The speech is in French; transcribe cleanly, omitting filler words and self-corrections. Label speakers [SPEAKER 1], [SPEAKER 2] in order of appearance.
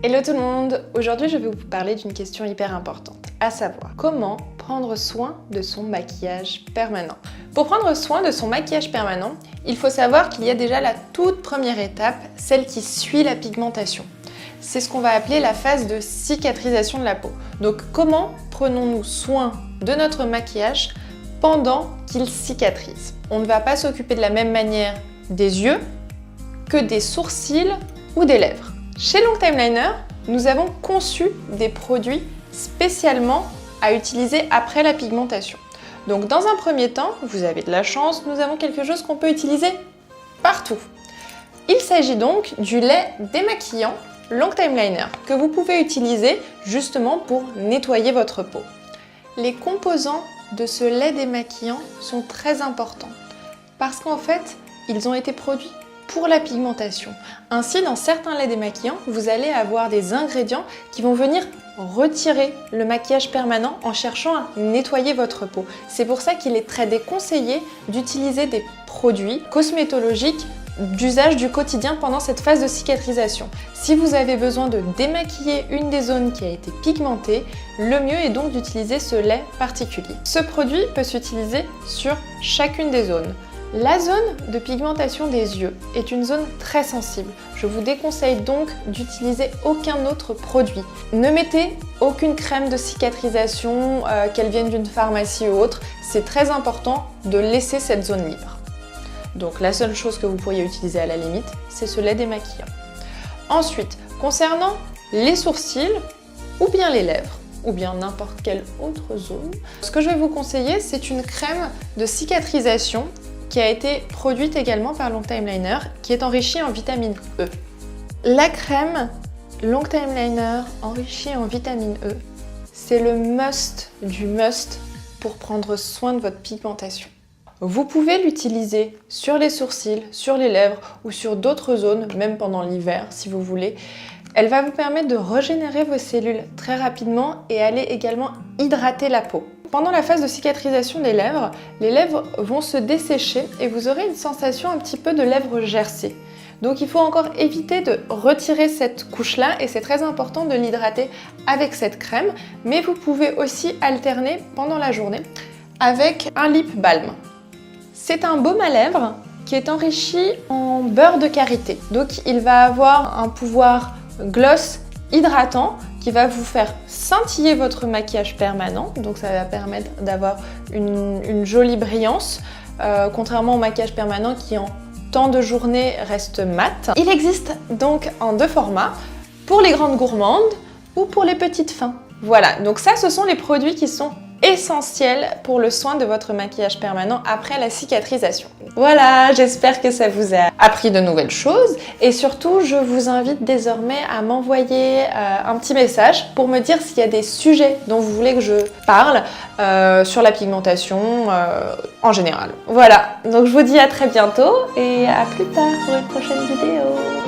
[SPEAKER 1] Hello tout le monde! Aujourd'hui je vais vous parler d'une question hyper importante, à savoir comment prendre soin de son maquillage permanent. Pour prendre soin de son maquillage permanent, il faut savoir qu'il y a déjà la toute première étape, celle qui suit la pigmentation. C'est ce qu'on va appeler la phase de cicatrisation de la peau. Donc comment prenons-nous soin de notre maquillage pendant qu'il cicatrise? On ne va pas s'occuper de la même manière des yeux que des sourcils ou des lèvres. Chez Longtime Liner, nous avons conçu des produits spécialement à utiliser après la pigmentation. Donc dans un premier temps, vous avez de la chance, nous avons quelque chose qu'on peut utiliser partout. Il s'agit donc du lait démaquillant Longtime Liner que vous pouvez utiliser justement pour nettoyer votre peau. Les composants de ce lait démaquillant sont très importants parce qu'en fait, ils ont été produits pour la pigmentation. Ainsi, dans certains laits démaquillants, vous allez avoir des ingrédients qui vont venir retirer le maquillage permanent en cherchant à nettoyer votre peau. C'est pour ça qu'il est très déconseillé d'utiliser des produits cosmétologiques d'usage du quotidien pendant cette phase de cicatrisation. Si vous avez besoin de démaquiller une des zones qui a été pigmentée, le mieux est donc d'utiliser ce lait particulier. Ce produit peut s'utiliser sur chacune des zones. La zone de pigmentation des yeux est une zone très sensible. Je vous déconseille donc d'utiliser aucun autre produit. Ne mettez aucune crème de cicatrisation, qu'elle vienne d'une pharmacie ou autre. C'est très important de laisser cette zone libre. Donc la seule chose que vous pourriez utiliser à la limite, c'est ce lait démaquillant. Ensuite, concernant les sourcils ou bien les lèvres, ou bien n'importe quelle autre zone, ce que je vais vous conseiller, c'est une crème de cicatrisation qui a été produite également par Longtime Liner, qui est enrichie en vitamine E. La crème Longtime Liner enrichie en vitamine E, c'est le must du must pour prendre soin de votre pigmentation. Vous pouvez l'utiliser sur les sourcils, sur les lèvres ou sur d'autres zones, même pendant l'hiver si vous voulez. Elle va vous permettre de régénérer vos cellules très rapidement et aller également hydrater la peau. Pendant la phase de cicatrisation des lèvres, les lèvres vont se dessécher et vous aurez une sensation un petit peu de lèvres gercées. Donc il faut encore éviter de retirer cette couche-là et c'est très important de l'hydrater avec cette crème. Mais vous pouvez aussi alterner pendant la journée avec un lip balm. C'est un baume à lèvres qui est enrichi en beurre de karité. Donc il va avoir un pouvoir gloss hydratant qui va vous faire scintiller votre maquillage permanent. Donc ça va permettre d'avoir une jolie brillance, contrairement au maquillage permanent qui en temps de journée reste mat. Il existe donc en deux formats, pour les grandes gourmandes ou pour les petites fins. Voilà, donc ça ce sont les produits qui sont essentiel pour le soin de votre maquillage permanent après la cicatrisation. Voilà, j'espère que ça vous a appris de nouvelles choses et surtout je vous invite désormais à m'envoyer un petit message pour me dire s'il y a des sujets dont vous voulez que je parle sur la pigmentation en général. Voilà, donc je vous dis à très bientôt et à plus tard pour une prochaine vidéo.